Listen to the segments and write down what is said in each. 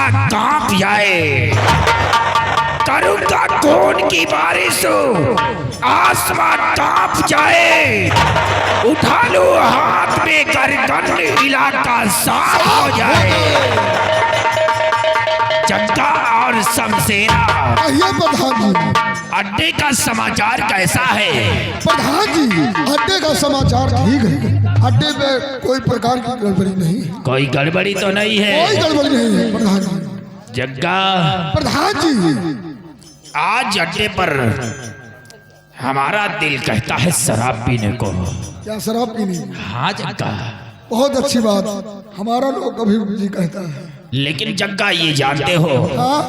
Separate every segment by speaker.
Speaker 1: आसमान कांप जाए। करूंगा खून की बारिश, आसमान कांप जाए। उठा लो हाथ में गर्दन, इलाका साफ हो जाए। जग्गा और शमशेरा,
Speaker 2: प्रधान जी
Speaker 1: अड्डे का समाचार कैसा है?
Speaker 2: प्रधान जी अड्डे का समाचार ठीक है। अड्डे पे कोई प्रकार की गड़बड़ी नहीं है।
Speaker 1: कोई गड़बड़ी तो नहीं है?
Speaker 2: कोई गड़बड़ी नहीं है प्रधान जी।
Speaker 1: जग्गा
Speaker 2: प्रधान जी
Speaker 1: आज अड्डे पर हमारा दिल कहता है शराब पीने को।
Speaker 2: क्या शराब पीनी?
Speaker 1: हाँ जग्गा,
Speaker 2: बहुत अच्छी बात। हमारा लोग कभी जी कहता है।
Speaker 1: लेकिन जग्गा ये जानते हो
Speaker 2: हाँ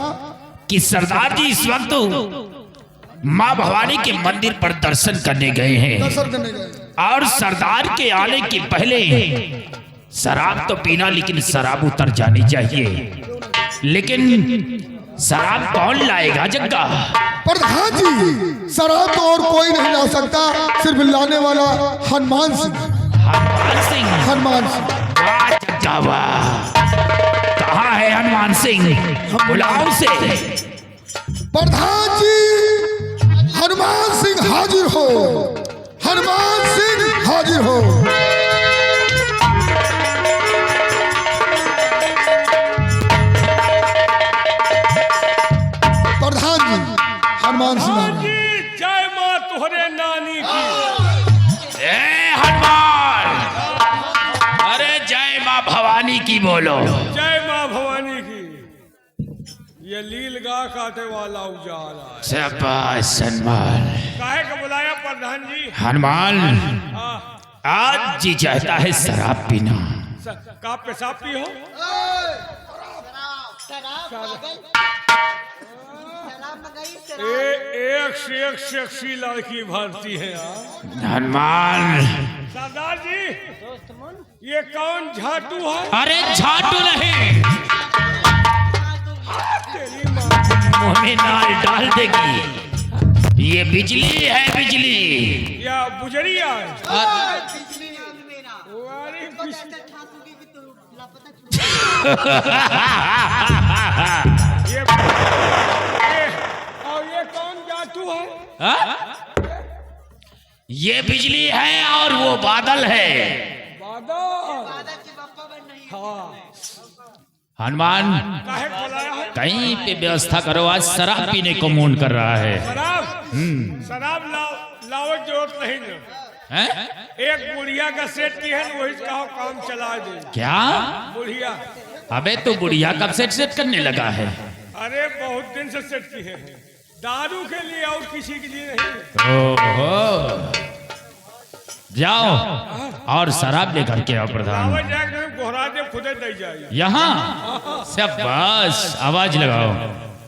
Speaker 1: कि सरदार जी इस वक्त माँ भवानी के मंदिर पर दर्शन करने गए हैं,
Speaker 2: दर्शन करने गए।
Speaker 1: और सरदार के आने के पहले शराब तो पीना, लेकिन शराब उतर जानी चाहिए। लेकिन शराब कौन लाएगा जग्गा?
Speaker 2: प्रधान जी शराब तो और कोई नहीं ला सकता, सिर्फ लाने वाला हनुमान सिंह।
Speaker 1: हनुमान सिंह?
Speaker 2: हनुमान सिंह।
Speaker 1: वाह जग्गा वाह, कहाँ है हनुमान सिंह? बुलाओ से।
Speaker 2: प्रधान जी हनुमान सिंह हाजिर हो। हनुमान सिंह हाजिर हो। प्रधान जी हनुमान सिंह।
Speaker 3: जय माँ तुहरे नानी की।
Speaker 1: हनुमान, अरे जय माँ भवानी की बोलो।
Speaker 3: जय माँ भवानी की। ये लील गा काटे वाला उजाला है।
Speaker 1: शाबाश सन्मान।
Speaker 3: काहे का बुलाया प्रधान जी?
Speaker 1: हनुमान
Speaker 3: हाँ,
Speaker 1: आज जी चाहता है शराब पीना।
Speaker 3: का पेशाब पी हो? एक से एक सेक्सी लड़की भरती है यार।
Speaker 1: हनुमान,
Speaker 3: सरदार जी ये कौन झाटू है?
Speaker 1: अरे झाटू नहीं,
Speaker 3: तेरी माँ।
Speaker 1: मुंह में नाल डाल देगी। ये बिजली है, बिजली।
Speaker 3: या बुजरिया है? अरे ये कौन जाटू है?
Speaker 1: ये बिजली है और वो बादल है।
Speaker 3: बादल। हाँ,
Speaker 1: हनुमान
Speaker 3: काहे बुलाया है?
Speaker 1: कहीं पे व्यवस्था करो, आज शराब पीने को मूड कर रहा है।
Speaker 3: शराब? शराब लाओ जरूरत नहीं ना।
Speaker 1: हैं?
Speaker 3: एक बुढ़िया का सेट की है, वही कहो काम चला दे।
Speaker 1: क्या?
Speaker 3: बुढ़िया?
Speaker 1: अबे तो बुढ़िया कब सेट करने लगा है?
Speaker 3: अरे बहुत दिन से सेट की है, दारू के लिए और किसी के लिए नहीं।
Speaker 1: ओहो, जाओ और शराब लेकर के आओ प्रधान।
Speaker 3: आवाज जाएगा गोहरा दे, खुदे दे जाए।
Speaker 1: यहाँ सब बस आवाज लगाओ।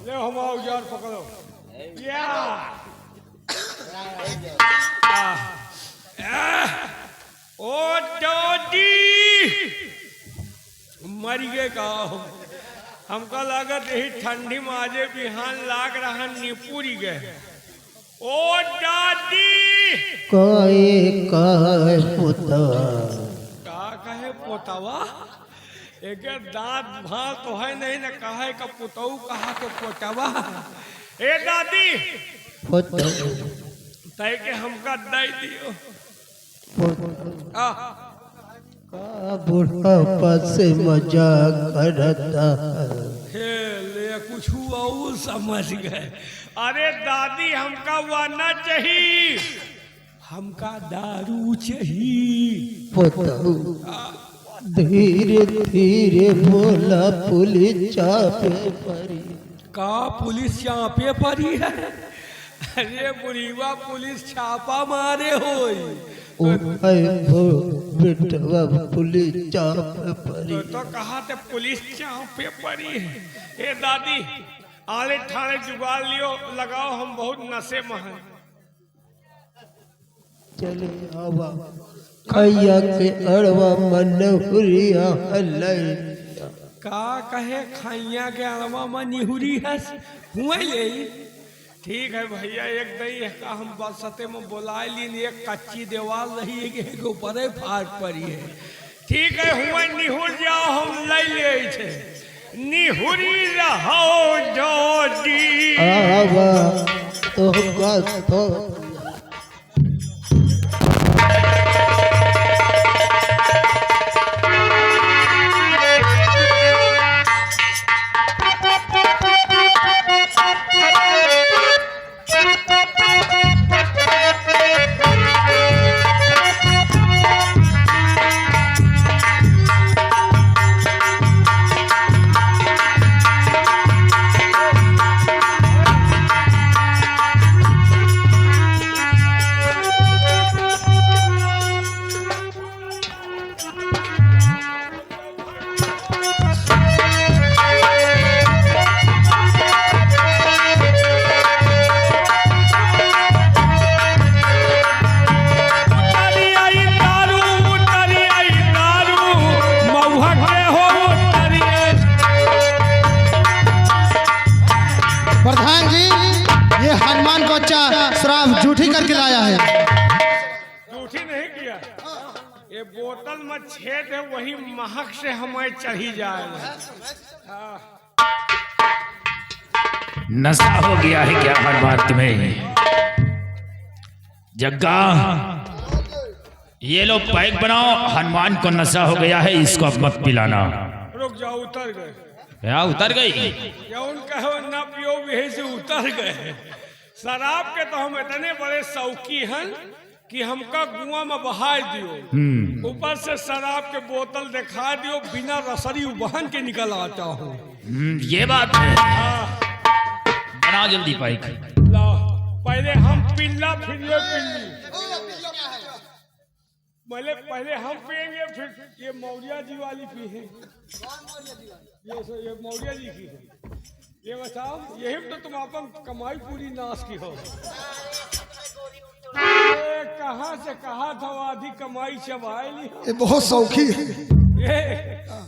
Speaker 3: ले हम औजार पकड़ो। या ओ दादी मर गए का। हमका लागत यही ठंडी में आजे बिहान लाग रहा निपुरी गए। ओ दादी
Speaker 4: कहे पोता
Speaker 3: का कहे पोतावा? एक दांत भाल तो है नहीं ना, कहे का पुतऊ कहा के पोतावा। ए दादी
Speaker 4: पोता
Speaker 3: तय के हमका दे दियो।
Speaker 4: का बुढ़ापा से मजाक करता
Speaker 3: ले कुछ और समझ गए। अरे दादी हमका वाना चाहिए, हमका दारू चाहिए।
Speaker 4: पोता धीरे धीरे बोला, पुलिस चापे पड़ी।
Speaker 3: का पुलिस चापे पड़ी है? अरे बुढ़ीवा पुलिस छापा मारे होई।
Speaker 4: बेटवा पुलिस चापे पड़ी।
Speaker 3: तो कहा थे पुलिस चापे पड़ी है। ए दादी आले ठाणे जुगाड़ लियो, लगाओ, हम बहुत नशे में हैं।
Speaker 4: चले आवा खैया के अड़वा मनहुरिया हलै।
Speaker 3: का कहे खैया के अड़वा में निहुरी है हुए ले। ठीक है भैया, एक दही का हम बसते में बोला ली, एक कच्ची दीवार रही है कि ऊपर फाट पड़ी है। ठीक है हुए निहुर जाओ, हम ले थे। निहुरी रहो जोड़ी।
Speaker 4: आवा तो का तो
Speaker 5: प्रधान जी, ये हनुमान को अच्छा श्राप झूठी करके लाया है।
Speaker 3: झूठी नहीं किया, ये बोतल में छेद है, वही महक से हमें चढ़ी जाएगा।
Speaker 1: नशा हो गया है क्या हनुमान तुम्हें? जग्गा ये लो पैक बनाओ, हनुमान को नशा हो गया है, इसको अब मत पिलाना।
Speaker 3: रुक जाओ, उतर गए।
Speaker 1: क्या उतर गई?
Speaker 3: जौन कहो न पियो वही से उतर गए। शराब के तो हम इतने बड़े शौकी हैं कि हमका कुआं में बहा दियो, ऊपर से शराब के बोतल दिखा दियो, बिना रसरी उबहन के निकल आता हूँ।
Speaker 1: ये बात है। बना जल्दी पैक।
Speaker 3: ला, पहले हम पिल्ला फिर ये पिल्ली। पहले हम पियेंगे, फिर ये मौर्या जी वाली पिए। ये मौर्या जी की है। ये बताओ, यही तो तुम अपन कमाई पूरी नाश की हो। कहाँ से कहा था आधी कमाई चबाएली।
Speaker 2: ये बहुत शौकी है,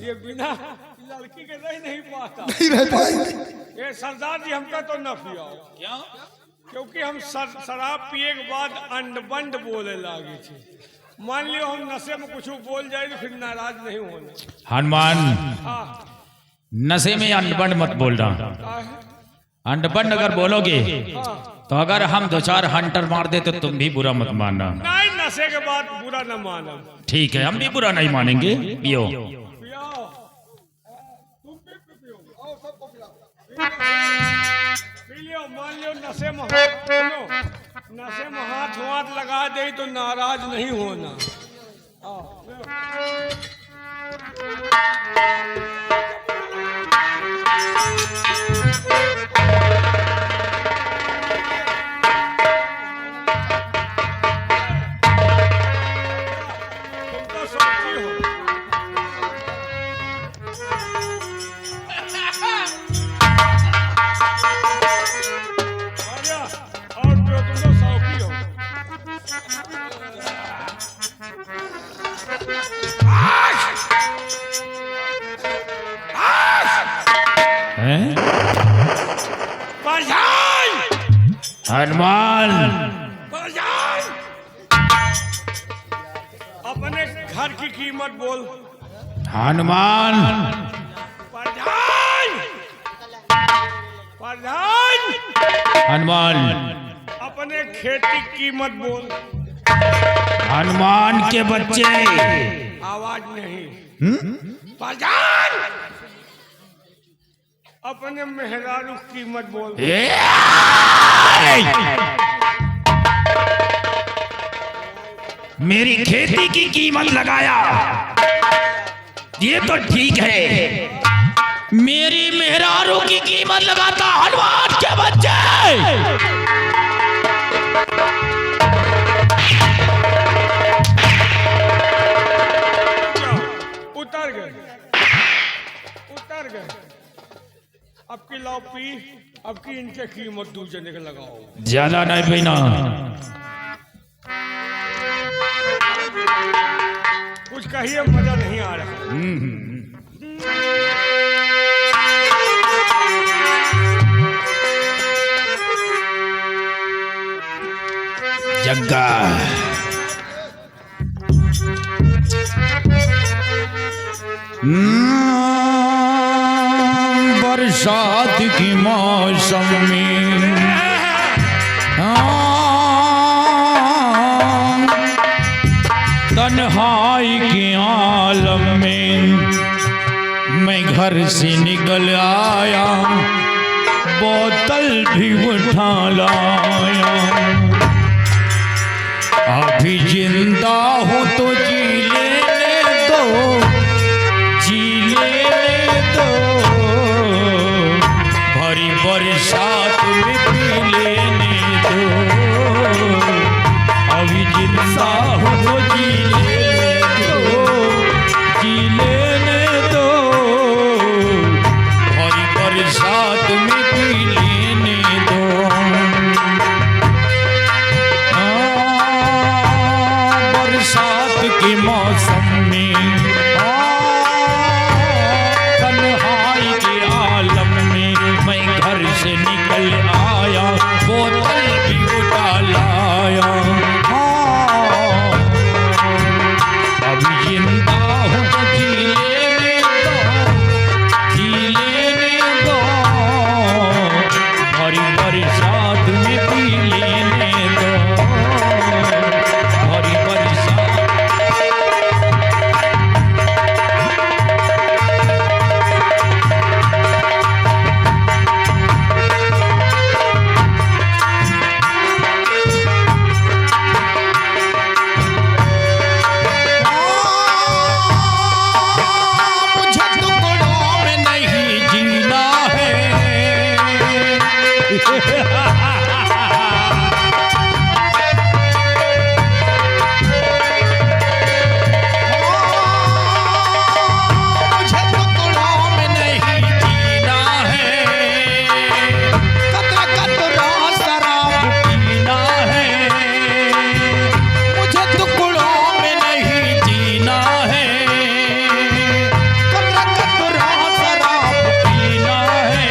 Speaker 3: ये बिना लड़की के नहीं पाता।
Speaker 2: नहीं रह पाएंगे।
Speaker 3: ये सरदार जी हमका तो न पियाओ। क्या? क्योंकि हम शराब पिए के बाद अंड बंड बोले लागे थे। मान लियो हम नशे में कुछ बोल जाए तो फिर नाराज नहीं होना।
Speaker 1: हनुमान,
Speaker 3: हाँ,
Speaker 1: नशे में अंडबंड मत बोलना। अंडबंड अगर बोलोगे तो अगर हम दो चार हंटर मार दे तो तुम भी बुरा मत मानना।
Speaker 3: नहीं, नशे के बाद बुरा न मानो।
Speaker 1: ठीक है, हम भी बुरा नहीं मानेंगे। पियो।
Speaker 3: पियाओ, तुम भी पियो। पी लियो। मान लियो नशे में हाथ लगा दे तो नाराज नहीं होना। तुम तो सोची हो। और जो तुम तो शौकी हो।
Speaker 1: हनुमान,
Speaker 3: अपने घर की कीमत बोल।
Speaker 1: हनुमान,
Speaker 3: प्रधान,
Speaker 1: हनुमान,
Speaker 3: अपने खेती की कीमत बोल।
Speaker 1: हनुमान के बच्चे।
Speaker 3: आवाज नहीं। प्रधान, अपने मेहरारू की कीमत बोल।
Speaker 1: मेरी खेती की कीमत लगाया, ये तो ठीक है। मेरी मेहरारू की कीमत लगाता हनुमान के बच्चे।
Speaker 3: उतर गए। अब की लाओ पी, अब की इनके कीमत दूसरे के लगाओ।
Speaker 1: ज्यादा नहीं पीना।
Speaker 3: कुछ कहिए, मजा नहीं आ रहा।
Speaker 1: जग्गा,
Speaker 6: बरसात की मौसम में तन्हाई के आलम में मैं घर से निकल आया, बोतल भी उठा लाया। अभी जिंदा हूँ तो जी लेने दो, जी लेने दो, भरी बरसात में पी लेने दो। अभी जिंदा हूँ तो जी लेने दो, जी लेने दो, भरी बरसात में पी लेने दो। बरसात के मौसम में तन्हाई के आलम में मैं घर से निकल आया, बोतल भी उठा लाया। अभी जिंदा हूँ तो जी लेने दो, जी लेने दो, भरी बरसात में पी लेने दो, भरी बरसात। मुझे टुकड़ों में नहीं जीना है। मुझे टुकड़ों में नहीं जीना है, कतरा कतरा शराब पीना है। मुझे टुकड़ों में नहीं जीना है, कतरा कतरा शराब पीना है।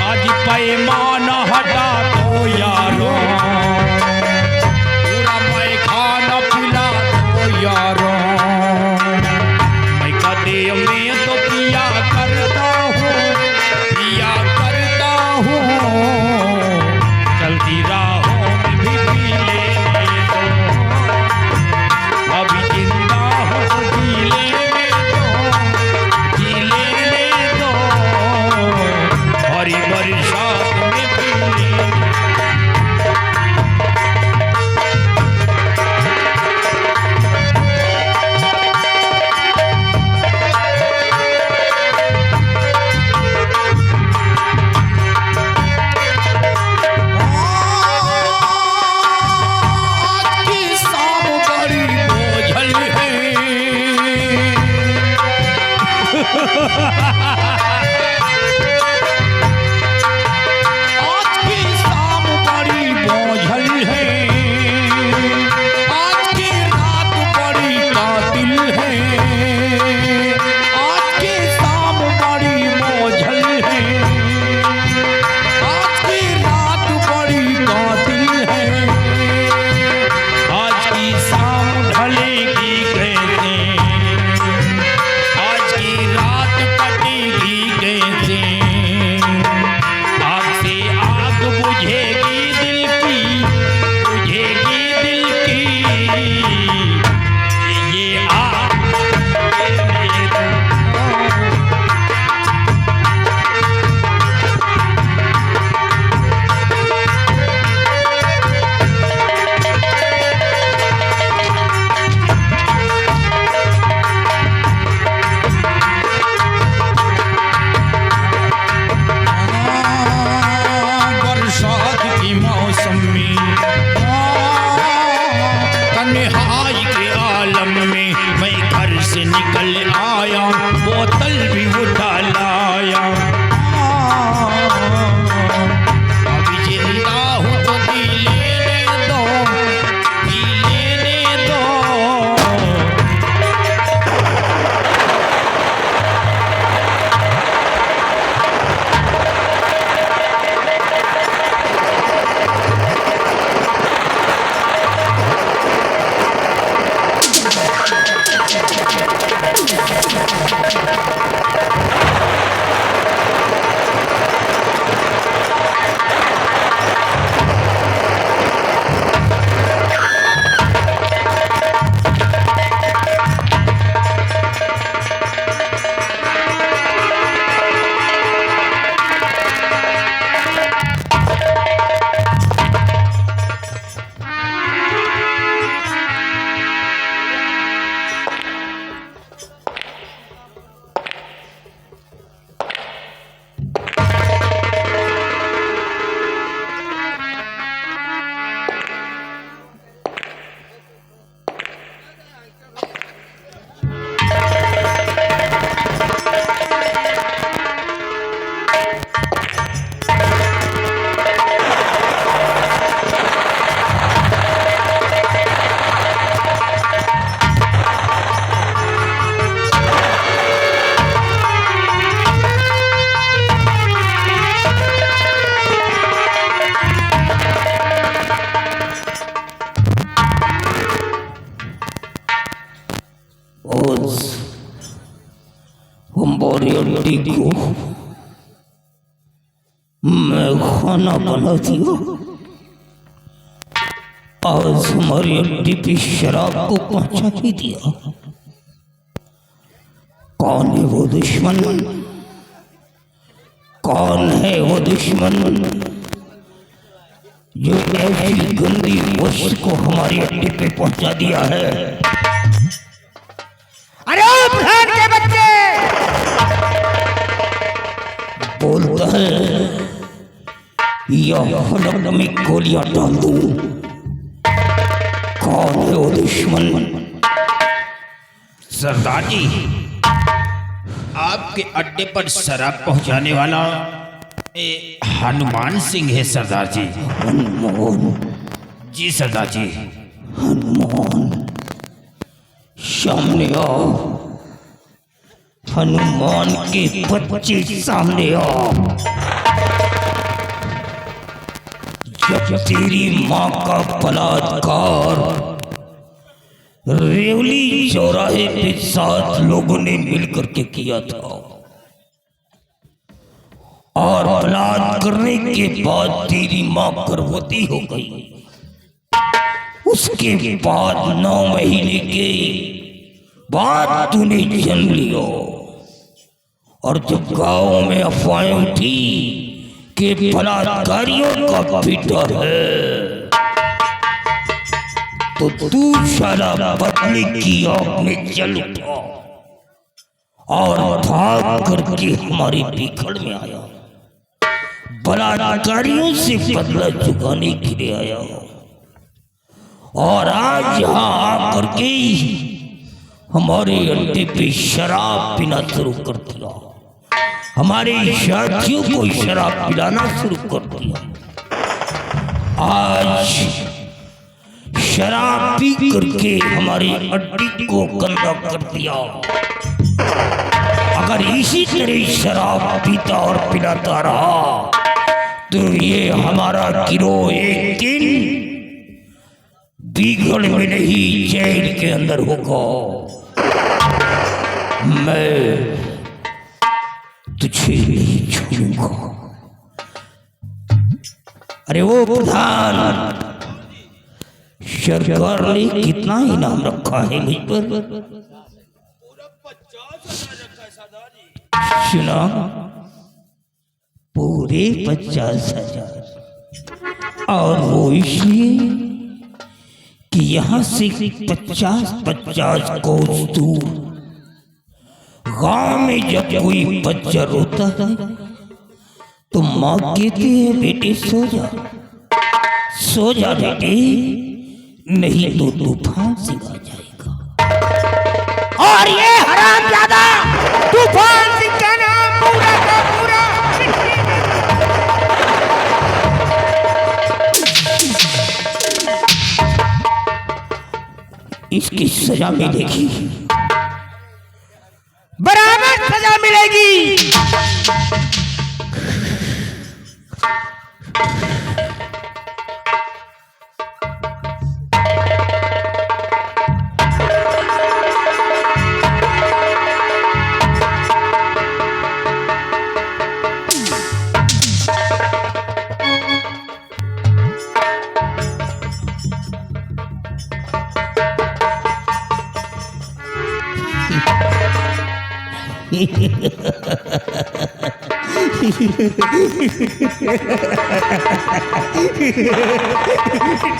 Speaker 6: आज पैमाना हटा दो यारो, पूरा मैं खाना पिला दो यारो। मैं कदे में तो पिया करता हूँ, पिया करता हूँ, चलती राहों में भी पी लेने दो। अभी जिंदा हूँ तो जी लेने दो, जी लेने दो, भरी बरसात में पी लेने देखो, मैं खाना बनाती हूँ। आज हमारी अड्डी पे शराब को पहुंचा ही दिया। कौन है वो दुश्मन? कौन है वो दुश्मन जो ऐसी गंदी वस्तु को हमारी अड्डे पे पहुंचा दिया है?
Speaker 5: अरे ओ प्रधान के बच्चे,
Speaker 6: बोलता है या हलक में गोलियां डाल दूं। कौन है वो दुश्मन?
Speaker 1: सरदार जी, आपके अड्डे पर शराब पहुंचाने वाला हनुमान सिंह है सरदार जी।
Speaker 6: हनुमान?
Speaker 1: जी सरदार जी।
Speaker 6: हनुमान, सामने आओ। हनुमान के बच्चे सामने आओ। जब तेरी माँ का बलात्कार रेवली चौराहे पे 7 लोगों ने मिलकर के किया था और बलात्कार करने के बाद तेरी माँ गर्भवती हो गई, उसके बाद 9 महीने के बाद तूने जन्म लिया और जब गांव में अफवाहें उठी कि बलात्कारियों का बेटा है तो तू साला बदले की आग में जल उठा और भाग करके हमारी भीखड़ में आया। बलात्कारियों से बदला चुकाने के लिए आया और आज यहाँ आकर के हमारे अड्डे पे शराब पीना शुरू कर दिया। हमारे साथियों को शराब पिलाना शुरू कर दिया। आज शराब पी करके हमारी अड्डी को गंदा कर दिया। अगर इसी तरह शराब पीता और पिलाता रहा तो ये हमारा गिरोह एक दिन बिगड़ में नहीं जेल के अंदर होगा। मैं तुझे नहीं छोड़ूंगा। अरे वो प्रधान, सरकार ने कितना इनाम रखा है मुझ पर? सुना, पूरे 50,000। और वो इसलिए कि यहाँ से 50-50 कोस दूर गांव में जब कोई बच्चा रोता है तो माँ कहती है बेटे सो जा, सो जा बेटे, नहीं तो तूफान से आ जाएगा।
Speaker 5: और ये हरामजादा तूफान सिंह का नाम पूरा का पूरा
Speaker 6: इसकी सजा मिलेगी,
Speaker 5: बराबर सजा मिलेगी।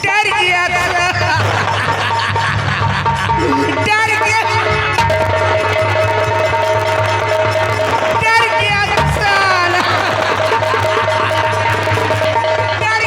Speaker 5: डर गया था, डर गया, डर गया साला, डर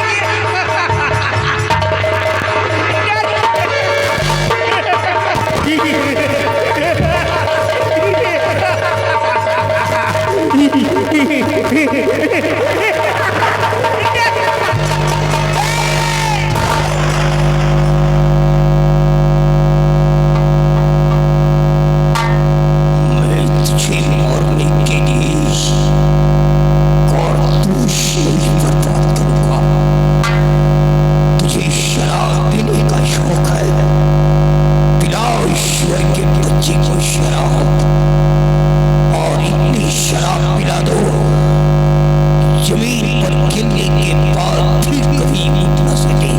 Speaker 6: लेने के बाद भी कभी उठ न सके।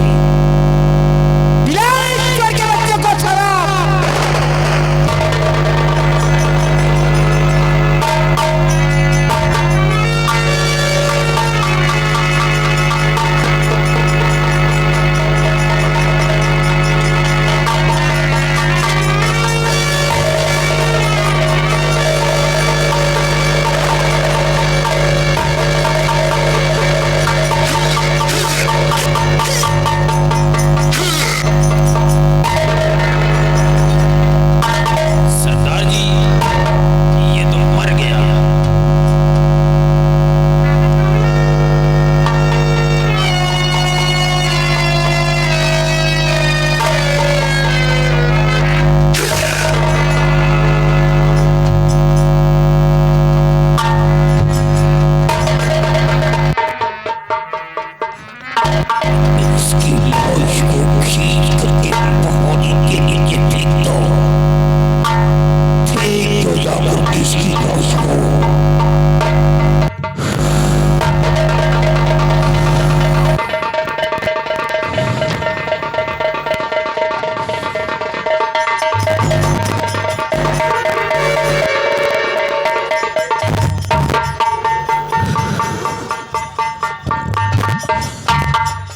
Speaker 5: ईश्वर के बच्चे को शराब।
Speaker 1: सरदार जी ये तो मर गया।
Speaker 6: इसकी लाश को खींच करके पहाड़ी के नीचे फेंक दो। फेंक दो जाकर इसकी लाश को।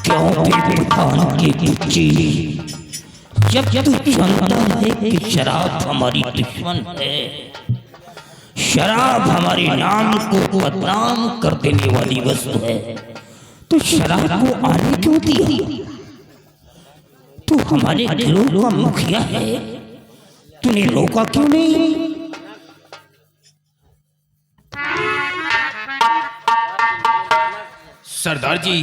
Speaker 6: क्यों भी प्रधान की कुची, जब तू जानता है कि शराब हमारी दुश्मन है, शराब हमारे नाम को बदनाम कर देने वाली वस्तु है, तो शराब को आने क्यों दिया? तू हमारे गिरोह का मुखिया है, तूने रोका क्यों नहीं?
Speaker 1: सरदार जी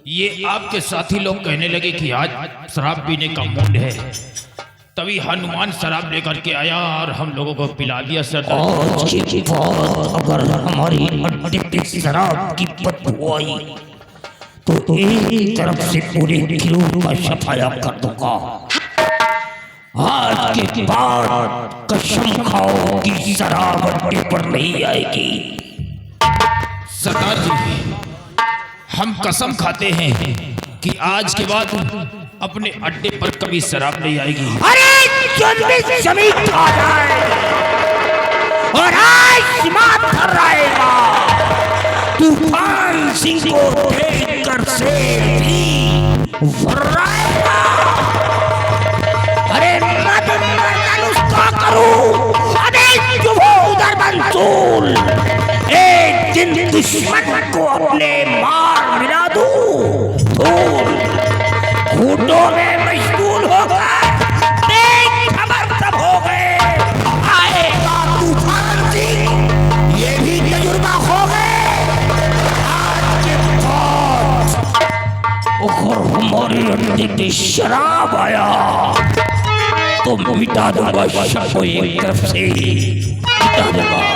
Speaker 1: ये आपके साथी लोग कहने लगे कि आज शराब पीने का मूड है, तभी हनुमान शराब लेकर के आया और हम लोगों को पिला दिया। सरदार
Speaker 6: आज के बाद अगर हमारी अड्डे पे शराब की बदबू आई तो एक तरफ से पूरे गिरोह का सफाया कर दूंगा। आज के बाद कसम खाओ कि शराब अड्डे पर नहीं आएगी।
Speaker 1: सरदार जी हम कसम खाते हैं कि आज के बाद अपने अड्डे पर कभी शराब नहीं आएगी।
Speaker 5: अरे जब भी जमीन खा जाए और आज समाप्त कर रहेगा,
Speaker 6: तूफान सिंह को देखकर से भी वर्राएगा।
Speaker 5: अरे मदन उसका करूं। अरे जो वो उधर मंसूर एक दिन दुश्मन को अपने मार मिला दूं, धूल घूटों में मशगूल होगा। देख खबर तब हो गए आएगा तूफान सिंह, ये भी तजुर्बा हो गए। आज के बाद
Speaker 6: और हमारे अड्डे पे शराब आया तो मिटा दूंगा शक को, एक तरफ से मिटा दूंगा।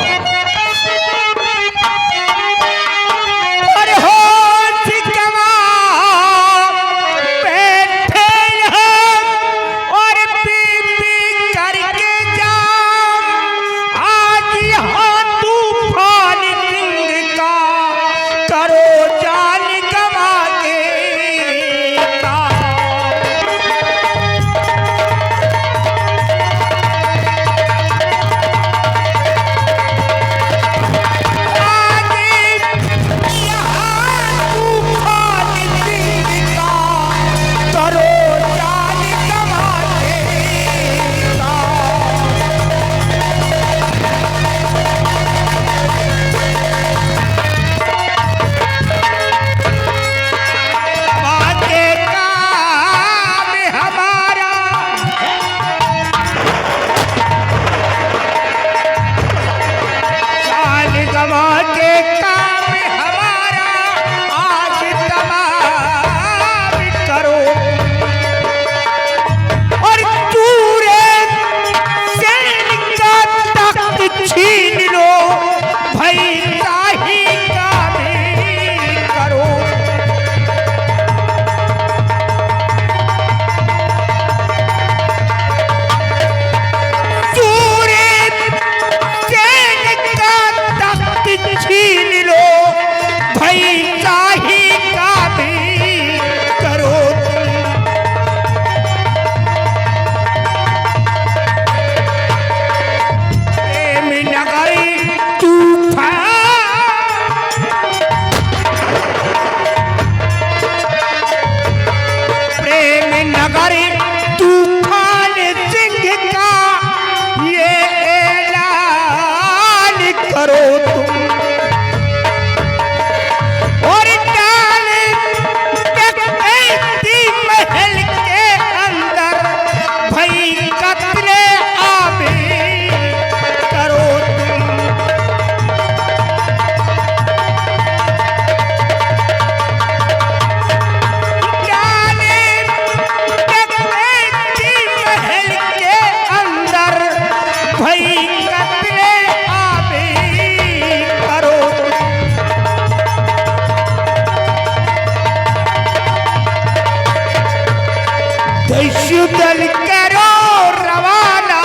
Speaker 6: सुदल करो रवाना,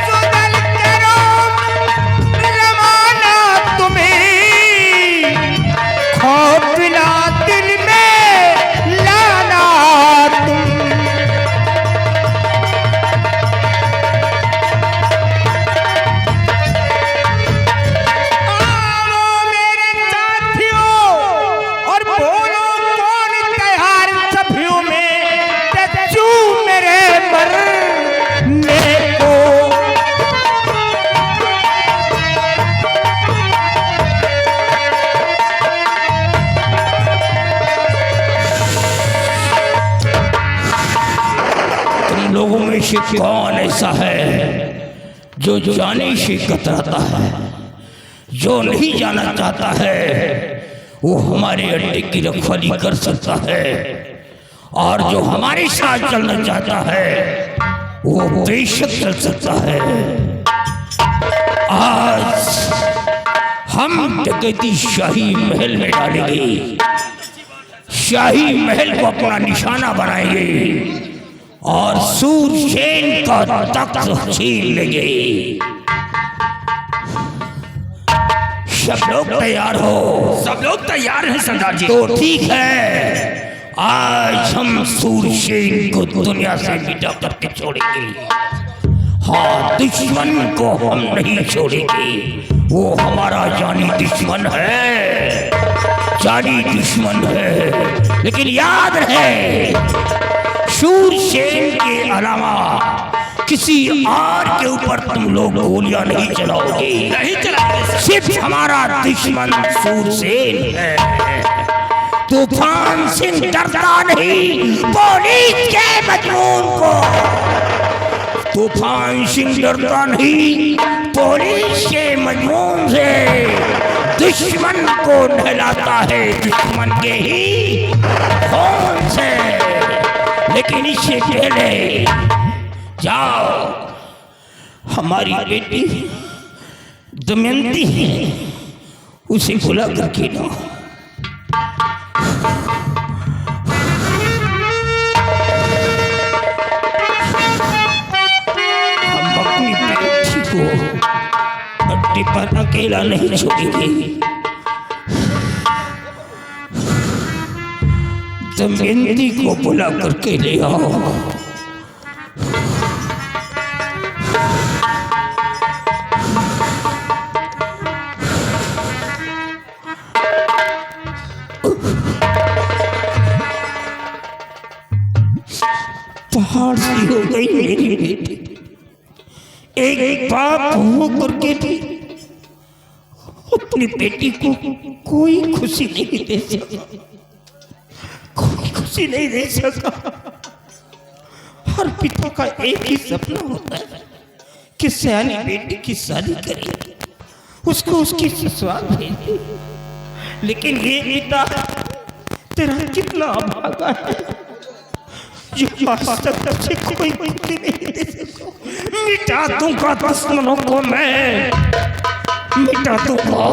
Speaker 6: सुदल करो रवाना तुम्हें, खौफ ना दिल में लाना तुम। लोगों में से कौन ऐसा है जो जाने से कतराता है, जो नहीं जाना चाहता है वो हमारे अड्डे की रखवाली कर सकता है, और जो हमारे साथ चलना चाहता है वो बेशक चल सकता है। आज हम डकैती शाही महल में डालेंगे, शाही महल को अपना निशाना बनाएंगे और सूरसेन का तख्त छीन लेंगे। सब लोग तैयार हो?
Speaker 1: सब लोग तैयार हैं सरदार जी।
Speaker 6: तो ठीक है, आज हम सूरसेन को दुनिया से मिटा करके छोड़ेंगे। हाँ, दुश्मन को हम नहीं छोड़ेंगे, वो हमारा जानी दुश्मन है, जानी दुश्मन है। लेकिन याद रहे, सूरसेन के अलावा किसी और के ऊपर तुम लोग गोलियां नहीं चलाओगे,
Speaker 1: नहीं चलाओगे।
Speaker 6: सिर्फ हमारा दुश्मन सूरसेन है। तूफान सिंह डरता नहीं पुलिस के मजनून को, तूफान सिंह डरता नहीं पुलिस के मजनून से। दुश्मन को नहलाता है दुश्मन के ही खून से। लेकिन इससे पहले जाओ, हमारी बेटी दमयंती है, उसे बुला करके लो। हम अपनी बेटी को अड्डे पर अकेला नहीं छोड़ेंगे। दमयंती को बुला करके ले आओ। पहाड़ सी हो गई मेरी बेटी, एक बाप हो करके भी अपनी बेटी को कोई खुशी नहीं दे सका, कोई खुशी नहीं दे सका। हर पिता का एक ही सपना होता है कि सयानी बेटी की शादी करे, उसको उसकी ससुराल भेजे। लेकिन ये पिता तेरा कितना अभागा है जो आज तक तुझे कोई खुशी नहीं दे सका। मिटा दूंगा दुश्मनों को मैं, मिटा दूंगा,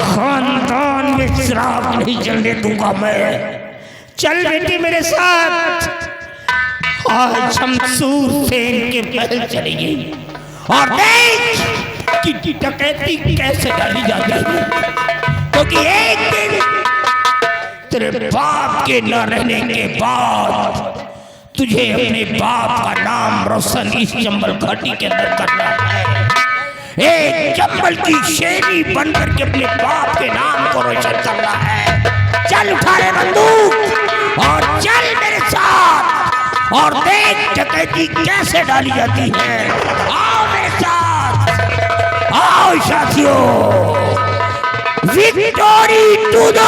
Speaker 6: खानदान में शराब नहीं चलने दूंगा मैं। चल बेटी मेरे साथ, आज हम सूरसेन के महल चलेंगे और देख कि डकैती कैसे डाली जाती है। क्योंकि एक दिन तेरे बाप के न रहने के बाद तुझे अपने बाप का नाम रोशन इस चंबल घाटी के अंदर करना है। एक चंबल की शेरी बनकर के अपने बाप के नाम को रोशन करना है। चल उठा ले बंदूक और चल मेरे साथ और देख डकैती कैसे डाली जाती है। आओ मेरे साथ, आओ साथियों, विक्टोरी टू द